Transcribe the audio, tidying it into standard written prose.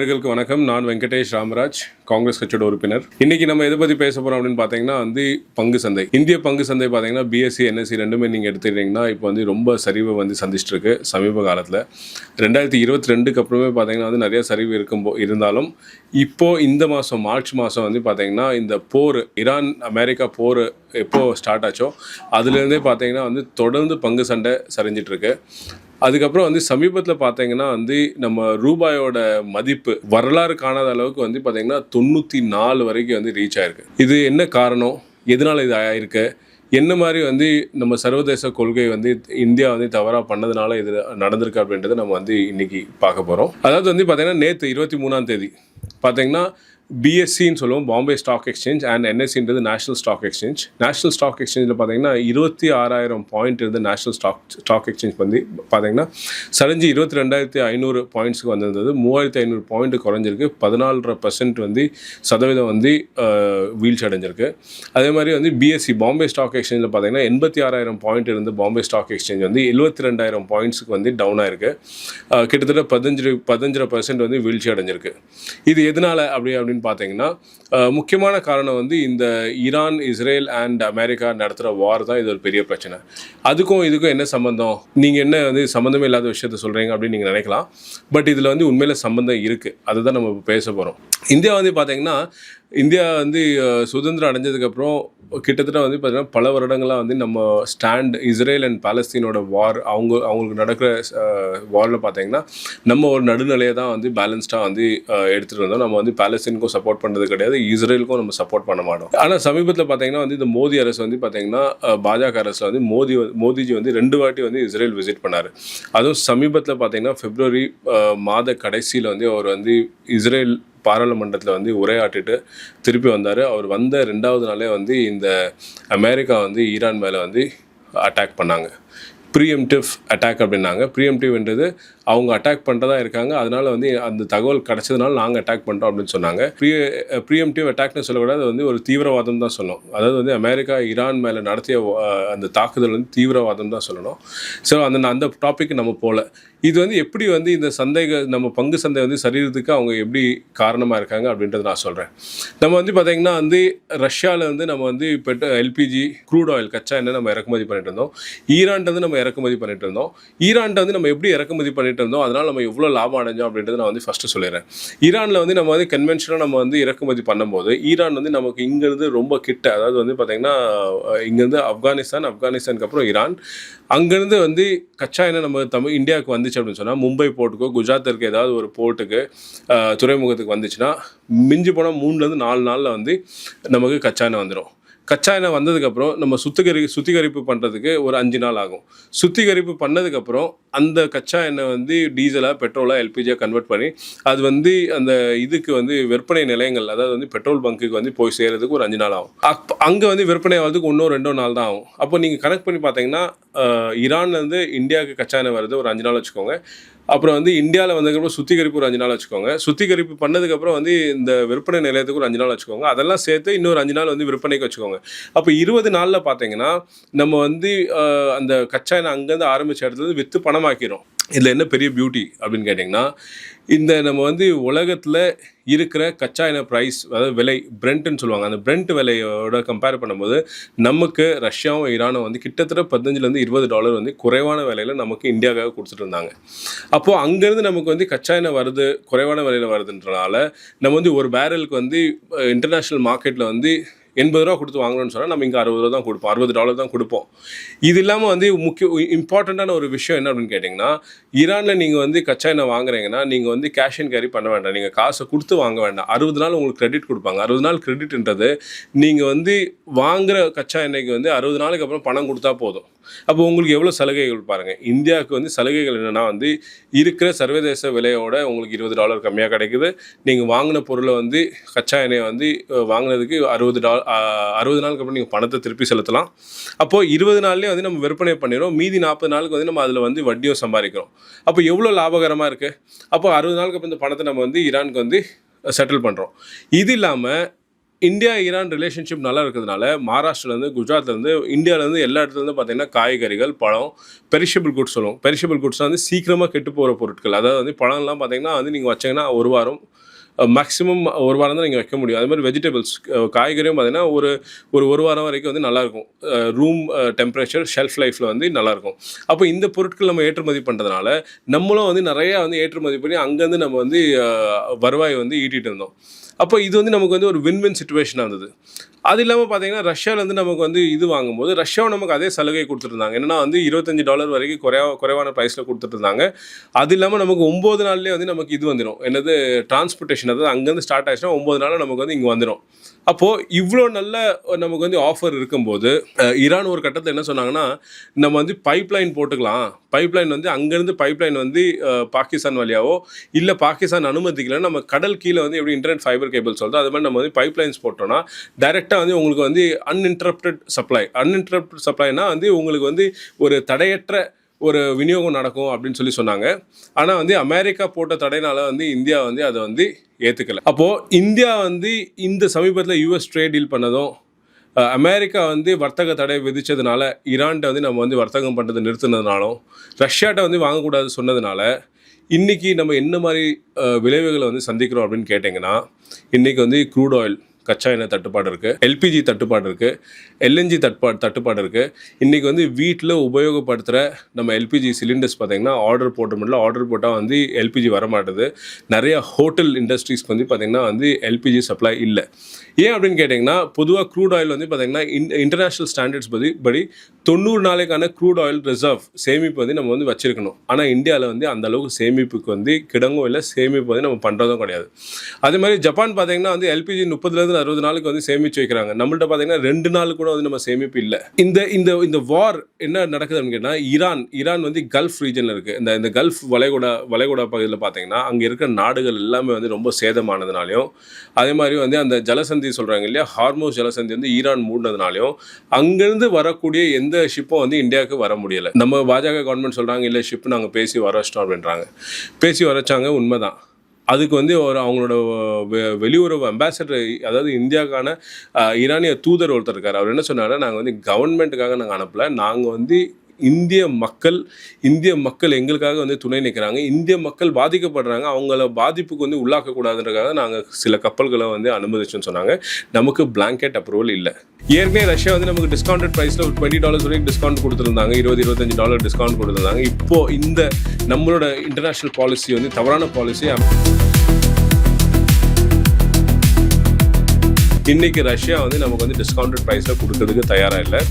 நேயர்களுக்கு வணக்கம். நான் வெங்கடேஷ் ராமராஜ், காங்கிரஸ் கட்சியோட உறுப்பினர். இன்னைக்கு நம்ம எதை பற்றி பேச போகிறோம் அப்படின்னு பார்த்தீங்கன்னா பங்கு சந்தை. இந்திய பங்கு சந்தை பார்த்தீங்கன்னா பிஎஸ்சி என்எஸ்சி ரெண்டுமே நீங்கள் எடுத்துக்கிட்டிங்கன்னா இப்போ ரொம்ப சரிவை சந்திச்சுட்டு இருக்கு. சமீப காலத்தில் 2022க்கு அப்புறமே பார்த்தீங்கன்னா நிறைய சரிவு இருந்தாலும் இப்போது இந்த மாதம் மார்ச் மாதம் பார்த்தீங்கன்னா இந்த போர், ஈரான் அமெரிக்கா போர் எப்போ ஸ்டார்ட் ஆச்சோ அதுலேருந்தே பார்த்தீங்கன்னா தொடர்ந்து பங்கு சண்டை சரிஞ்சிட்டு இருக்கு. அதுக்கப்புறம் சமீபத்தில் பார்த்தீங்கன்னா நம்ம ரூபாயோட மதிப்பு வரலாறு காணாத அளவுக்கு பார்த்தீங்கன்னா 94 வரைக்கும் ரீச் ஆயிருக்கு. இது என்ன காரணம், எதனால் இது ஆயிருக்கு, என்ன மாதிரி நம்ம சர்வதேச கொள்கை இந்தியா தவறாக பண்ணதுனால இது நடந்திருக்கு அப்படின்றத நம்ம இன்னைக்கு பார்க்க போகிறோம். அதாவது பார்த்தீங்கன்னா நேற்று 23ஆம் தேதி பார்த்தீங்கன்னா பிஎஸ்சின்னு சொல்லுவோம், பாம்பே ஸ்டாக் எக்ஸ்சேஞ்ச், அண்ட் என்எஸ்சின்றது national stock exchange. National stock எக்ஸ்சேஞ்சில் பார்த்தீங்கன்னா 26,000 பாயிண்ட் இருந்து நேஷனல் ஸ்டாக் எக்ஸ்சேஞ்ச் பார்த்தீங்கன்னா சரிஞ்சு 22,500 பாயிண்ட்ஸுக்கு வந்திருந்தது. 3,500 பாயிண்ட் குறைஞ்சிருக்கு. 14% சதவீதம் வீழ்ச்சி அடைஞ்சிருக்கு. அதே மாதிரி பிஎஸ்சி பாம்பே ஸ்டாக் எக்ஸ்சேஞ்சில் பார்த்தீங்கன்னா 86,000 பாயிண்ட் இருந்து பாம்பே ஸ்டாக் எக்ஸ்சேஞ்ச் 72,000 பாயிண்ட்ஸுக்கு டவுன் ஆயிருக்கு. கிட்டத்தட்ட 15% வீழ்ச்சி அடைஞ்சிருக்கு. இது எதனால அப்படின்னு பார்த்தீங்கன்னா முக்கியமான காரணம் இந்த ஈரான், இஸ்ரேல் அண்ட் அமெரிக்கா நடத்துகிற வார் தான் இது ஒரு பெரிய பிரச்சனை. அதுக்கும் இதுக்கும் என்ன சம்மந்தம், நீங்கள் என்ன சம்மந்தமே இல்லாத விஷயத்த சொல்கிறீங்க அப்படின்னு நீங்கள் நினைக்கலாம். பட் இதில் உண்மையில் சம்மந்தம் இருக்குது. அதுதான் நம்ம பேச போகிறோம். இந்தியா பார்த்தீங்கன்னா இந்தியா சுதந்திரம் அடைஞ்சதுக்கப்புறம் கிட்டத்தட்ட பார்த்தீங்கன்னா பல வருடங்களாக நம்ம ஸ்டாண்ட் இஸ்ரேல் அண்ட் பாலஸ்தீனோட வார், அவங்களுக்கு நடக்கிற வாரில் பார்த்தீங்கன்னா நம்ம ஒரு நடுநிலையை தான் பேலன்ஸ்டாக எடுத்துகிட்டு இருந்தோம். நம்ம பாலஸ்தீனுக்கும் சப்போர்ட் பண்ணுறது கிடையாது, இஸ்ரேலுக்கும் நம்ம சப்போர்ட் பண்ண மாட்டோம். ஆனால் சமீபத்தில் பார்த்தீங்கன்னா இந்த மோடி அரசு பார்த்தீங்கன்னா பாஜக அரசில் மோடிஜி 2 வாட்டி இஸ்ரேல் விசிட் பண்ணார். அதுவும் சமீபத்தில் பார்த்தீங்கன்னா பிப்ரவரி மாத கடைசியில் அவர் இஸ்ரேல் பாராளுமன்றத்தில் உரையாற்றிட்டு திருப்பி வந்தார். அவர் வந்த 2வது நாளே இந்த அமெரிக்கா ஈரான் மேலே அட்டாக் பண்ணாங்க. ப்ரீஎம்டிவ் அட்டாக் அப்படின்னாங்க. ப்ரீஎம்டிவ்ன்றது அவங்க அட்டாக் பண்ணுறதா இருக்காங்க, அதனால் அந்த தகவல் கிடச்சதுனால நாங்கள் அட்டாக் பண்ணுறோம் அப்படின்னு சொன்னாங்க. ப்ரீஎம்டிவ் அட்டாக்னு சொல்லக்கூடாது, ஒரு தீவிரவாதம் தான் சொல்லணும். அதாவது அமெரிக்கா ஈரான் மேலே நடத்திய அந்த தாக்குதல் தீவிரவாதம் தான் சொல்லணும். ஸோ அந்த டாபிக் நம்ம போகல. இது எப்படி இந்த சந்தைகள், நம்ம பங்கு சந்தை சரீரத்துக்கு அவங்க எப்படி காரணமாக இருக்காங்க அப்படின்றத நான் சொல்கிறேன். நம்ம பார்த்திங்கன்னா ரஷ்யாவில் நம்ம எல்பிஜி, க்ரூட் ஆயில், கச்சா எண்ணெய் நம்ம இறக்குமதி பண்ணிட்டு இருந்தோம். ஈரான்ட்டு நம்ம இறக்குமதி பண்ணிட்டு இருந்தோம். ஈரான்ட்டு நம்ம எப்படி இறக்குமதி பண்ணிட்டு இருந்தோம், அதனால் நம்ம எவ்வளோ லாபம் அடைஞ்சோம் அப்படின்றத நான் ஃபஸ்ட்டு சொல்லிடுறேன். ஈரானில் நம்ம கன்வென்ஷனாக நம்ம இறக்குமதி பண்ணும்போது ஈரான் நமக்கு இங்கேருந்து ரொம்ப கிட்ட, அதாவது பார்த்தீங்கன்னா இங்கேருந்து ஆப்கானிஸ்தானுக்கு அப்புறம் ஈரான், அங்கேருந்து கச்சா எண்ணெய் நம்ம இந்தியாவுக்கு வந்துச்சு அப்படின்னு சொன்னால் மும்பை போர்ட்டுக்கோ குஜராத் இருக்க ஏதாவது ஒரு போர்ட்டுக்கு துறைமுகத்துக்கு வந்துச்சுன்னா மிஞ்சி போனால் 3லேருந்து 4 நாளில் நமக்கு கச்சா எண்ணெய் வந்துடும். கச்சா எண்ணெய் வந்ததுக்கப்புறம் நம்ம சுத்திகரிப்பு பண்ணுறதுக்கு ஒரு 5 நாள் ஆகும். சுத்திகரிப்பு பண்ணதுக்கப்புறம் அந்த கச்சா எண்ணெய் டீசலாக, பெட்ரோலாக, எல்பிஜியாக கன்வெர்ட் பண்ணி அது அந்த இதுக்கு விற்பனை நிலையங்கள், அதாவது பெட்ரோல் பங்க்குக்கு போய் சேர்கிறதுக்கு ஒரு 5 நாள் ஆகும். அங்கே விற்பனை ஆகிறதுக்கு 1-2 நாள் தான் ஆகும். அப்போ நீங்கள் கனெக்ட் பண்ணி பார்த்தீங்கன்னா ஈரான்லேருந்து இந்தியாவுக்கு கச்சா எண்ணெய் வருது ஒரு 5 நாள் வச்சுக்கோங்க. அப்புறம் இந்தியாவில் வந்ததுக்கப்புறம் சுத்திகரிப்பு ஒரு 5 நாள் வச்சுக்கோங்க. சுத்திகரிப்பு பண்ணதுக்கப்புறம் இந்த விற்பனை நிலையத்துக்கு ஒரு 5 நாள் வச்சுக்கோங்க. அதெல்லாம் சேர்த்து இன்னொரு 5 நாள் விற்பனைக்கு வச்சுக்கோங்க. அப்போ 20 நாளில் பார்த்தீங்கன்னா நம்ம அந்த கச்சா எண்ணெய் அங்கேருந்து ஆரம்பித்த இடத்துல விற்று பணமாக்கிறோம். இதில் என்ன பெரிய பியூட்டி அப்படின்னு கேட்டிங்கன்னா, நம்ம உலகத்தில் இருக்கிற கச்சா எண்ணெய் ப்ரைஸ், அதாவது விலை, பிரெண்ட்னு சொல்லுவாங்க, அந்த பிரெண்ட் விலையோட கம்பேர் பண்ணும்போது நமக்கு ரஷ்யாவும் ஈரானும் கிட்டத்தட்ட $15-20 குறைவான விலையில் நமக்கு இந்தியாவுக்காக கொடுத்துட்டு இருந்தாங்க. அப்போது அங்கேருந்து நமக்கு கச்சா எண்ணெய் வருது, குறைவான விலையில் வருதுன்றனால நம்ம ஒரு பேரலுக்கு இன்டர்நேஷ்னல் மார்க்கெட்டில் $80 கொடுத்து வாங்கணும்னு சொன்னால் நம்ம இங்கே $60 தான் கொடுப்போம், $60 தான் கொடுப்போம். இது இல்லாமல் இம்பார்ட்டண்ட்டான ஒரு விஷயம் என்ன அப்படின்னு கேட்டிங்கன்னா, ஈரானில் நீங்கள் கச்சா எண்ணெய் வாங்குறீங்கன்னா நீங்கள் கேஷ் அண்ட் கேரி பண்ண வேண்டாம், நீங்கள் காசை கொடுத்து வாங்க வேண்டாம். 60 நாள் உங்களுக்கு கிரெடிட் கொடுப்பாங்க. 60 நாள் கிரெடிட்ன்றது நீங்கள் வாங்குகிற கச்சா எண்ணெய்க்கு 60 நாளுக்கு அப்புறம் பணம் கொடுத்தா போதும். அப்போ உங்களுக்கு எவ்வளோ சலுகைகள் பாருங்கள். இந்தியாவுக்கு சலுகைகள் என்னென்னா இருக்கிற சர்வதேச விலையோட உங்களுக்கு $20 கம்மியாக கிடைக்குது. நீங்கள் வாங்கின பொருளை கச்சா எண்ணெயை வாங்கினதுக்கு $60 நாளுக்கு அப்புறம் நீங்கள் பணத்தை திருப்பி செலுத்தலாம். அப்போது 20 நாள்லேயே நம்ம விற்பனை பண்ணிடுறோம். மீதி 40 நாளுக்கு நம்ம அதில் வட்டியும் சம்பாதிக்கிறோம். அப்போ எவ்வளோ லாபகரமாக இருக்குது. அப்போ 60 நாளுக்கு அப்புறம் இந்த பணத்தை நம்ம ஈரானுக்கு செட்டில் பண்ணுறோம். இது இல்லாமல் இந்தியா ஈரான் ரிலேஷன்ஷிப் நல்லா இருக்கிறதுனால மகாராஷ்டிராலேருந்து குஜராத்லேருந்து இந்தியாவிலேருந்து எல்லா இடத்துலேருந்து பார்த்தீங்கன்னா காய்கறிகள் பழம் பெரிஷபிள் குட்ஸ் சொல்லுவோம். பெரிஷபிள் குட்ஸ்லாம் வந்து சீக்கிரமாக கெட்டு போகிற பொருட்கள். அதாவது வந்து பழம்லாம் பார்த்தீங்கன்னா வந்து நீங்கள் வச்சிங்கன்னா ஒரு வாரம் மேக்ஸிமம் ஒரு வாரம் தான் நீங்கள் வைக்க முடியும். அது மாதிரி வெஜிடபிள்ஸ் காய்கறியும் பார்த்தீங்கன்னா ஒரு வாரம் வரைக்கும் வந்து நல்லாயிருக்கும். ரூம் டெம்பரேச்சர் ஷெல்ஃப் லைஃப்பில் வந்து நல்லாயிருக்கும். அப்போ இந்த பொருட்கள் நம்ம ஏற்றுமதி பண்ணுறதுனால நம்மளும் வந்து நிறையா வந்து ஏற்றுமதி பண்ணி அங்கேருந்து நம்ம வந்து வருவாய் வந்து ஈட்டிகிட்டு இருந்தோம். அப்போ இது வந்து நமக்கு வந்து ஒரு வின் சிச்சுவேஷனாக இருந்தது. அது இல்லாமல் பார்த்தீங்கன்னா ரஷ்யாவிலேருந்து நமக்கு வந்து இது வாங்கும்போது ரஷ்யாவும் நமக்கு அதே சலுகை கொடுத்துருந்தாங்க. என்னென்னா வந்து $25 வரைக்கும் குறைவான ப்ரைஸில் கொடுத்துட்ருந்தாங்க. அது இல்லாமல் நமக்கு 9 நாள்லேயே வந்து நமக்கு இது வந்துடும், என்னது டிரான்ஸ்போர்ட்டேஷன். அதாவது அங்கேருந்து ஸ்டார்ட் ஆகிடுச்சுன்னா 9 நாளில் நமக்கு வந்து இங்கே வந்துடும். அப்போது இவ்வளோ நல்ல நமக்கு வந்து ஆஃபர் இருக்கும்போது ஈரான் ஒரு கட்டத்தில் என்ன சொன்னாங்கன்னா, நம்ம வந்து பைப்லைன் போட்டுக்கலாம். பைப்லைன் வந்து அங்கேருந்து பைப்லைன் வந்து பாகிஸ்தான் வழியாவோ இல்லை பாகிஸ்தான் அனுமதிக்கல நம்ம கடல் கீழே வந்து எப்படி இன்டர்நெட் ஃபைபர் கேபிள் சொல்லுது அது மாதிரி நம்ம வந்து பைப்லைன்ஸ் போட்டோம்னா டைரெக்டாக வந்து உங்களுக்கு வந்து அன்இன்டரப்டட் சப்ளைனா வந்து உங்களுக்கு வந்து ஒரு தடையற்ற ஒரு விநியோகம் நடக்கும் அப்படின்னு சொல்லி சொன்னாங்க. ஆனால் வந்து அமெரிக்கா போட்ட தடையினால வந்து இந்தியா வந்து அதை வந்து ஏற்றுக்கலை. அப்போது இந்தியா வந்து இந்த சமீபத்தில் யூஎஸ் ட்ரேட் டீல் பண்ணதும் அமெரிக்கா வந்து வர்த்தக தடை விதித்ததுனால ஈரான்கிட்ட வந்து நம்ம வந்து வர்த்தகம் பண்ணுறது நிறுத்தினதுனாலும் ரஷ்யாட்ட வந்து வாங்கக்கூடாது சொன்னதுனால இன்றைக்கி நம்ம என்ன மாதிரி விளைவுகளை வந்து சந்திக்கிறோம் அப்படின்னு கேட்டிங்கன்னா, இன்றைக்கி வந்து க்ரூட் ஆயில் கச்சா எண்ணெய் தட்டுப்பாடு இருக்குது, எல்பிஜி தட்டுப்பாடு இருக்குது, எல்என்ஜி தட்டுப்பாடு இருக்குது. இன்றைக்கி வந்து வீட்டில் உபயோகப்படுத்துகிற நம்ம எல்பிஜி சிலிண்டர்ஸ் பார்த்திங்கன்னா ஆர்டர் போட்டால் வந்து எல்பிஜி வரமாட்டுது. நிறைய ஹோட்டல் இண்டஸ்ட்ரீஸ்க்கு வந்து பார்த்திங்கன்னா வந்து எல்பிஜி சப்ளை இல்லை. ஏன் அப்படின்னு கேட்டிங்கன்னா, பொதுவாக க்ரூட் ஆயில் வந்து பார்த்திங்கன்னா இன்டர்நேஷ்னல் ஸ்டாண்டர்ட்ஸ் படி 90 நாளைக்கான க்ரூட் ஆயில் ரிசர்வ் சேமிப்பு வந்து நம்ம வந்து வச்சுருக்கணும். ஆனால் இந்தியாவில் வந்து அந்தளவுக்கு சேமிப்புக்கு வந்து கிடங்கும் இல்லை, சேமிப்பு வந்து நம்ம பண்ணுறதும் கிடையாது. அதே மாதிரி ஜப்பான் பார்த்திங்கன்னா வந்து எல்பிஜி 30 60 நாளுக்கு வந்து சேமித்து வைக்கிறாங்க. நம்மள்ட்ட பார்த்தீங்கன்னா 2 நாள் கூட வந்து நம்ம சேமிப்பு இல்லை. இந்த வார் என்ன நடக்குதுன்னு கேட்டால், ஈரான் வந்து கல்ஃப் ரீஜனில் இருக்குது. இந்த கல்ஃப் வளைகுடா பகுதியில் பார்த்தீங்கன்னா அங்கே இருக்கிற நாடுகள் எல்லாமே வந்து ரொம்ப சேதமானதுனாலையும், அதே மாதிரி வந்து அந்த ஜலசந்தி சொல்கிறாங்க இல்லையா, ஹார்மோஸ் ஜலசந்தி வந்து ஈரான் மூடினதுனாலையும் அங்கேருந்து வரக்கூடிய எந்த ஷிப்பும் வந்து இந்தியாவுக்கு வர முடியலை. நம்ம பாஜக கவர்மெண்ட் சொல்கிறாங்க இல்லை ஷிப்பு நாங்கள் பேசி வர வச்சிட்டோம் அப்படின்றாங்க. பேசி வர வச்சாங்க, உண்மைதான். அதுக்கு வந்து அவங்களோட வெளியுறவு அம்பாசடர், அதாவது இந்தியாவுக்கான ஈரானிய தூதர் ஒருத்தர் இருக்கார். அவர் என்ன சொன்னார்னா, நாங்கள் வந்து கவர்மெண்ட்டுக்காக நாங்கள் அனுப்பலை, நாங்கள் வந்து இந்திய மக்கள் எங்களுக்காக வந்து துணை நிற்கிறாங்க, இந்திய மக்கள் பாதிக்கப்படுறாங்க, அவங்கள பாதிப்புக்கு வந்து உள்ளாக்கக்கூடாதுன்றதுக்காக நாங்கள் சில கப்பல்களை வந்து அனுமதிச்சோன்னு சொன்னாங்க. நமக்கு பிளாங்கெட் அப்ரூவல் இல்லை. ஏற்கனவே ரஷ்யா வந்து நமக்கு டிஸ்கவுண்டட் ப்ரைஸில் ஒரு $20 வரைக்கும் டிஸ்கவுண்ட் கொடுத்துருந்தாங்க, $20-25 டிஸ்கவுண்ட் கொடுத்துருந்தாங்க. இப்போது இந்த நம்மளோட இன்டர்நேஷ்னல் பாலிசி வந்து தவறான பாலிசி. இன்றைக்கி ரஷ்யா வந்து நமக்கு வந்து டிஸ்கவுண்டட் ப்ரைஸில் கொடுக்கறதுக்கு தயாராக இல்லை.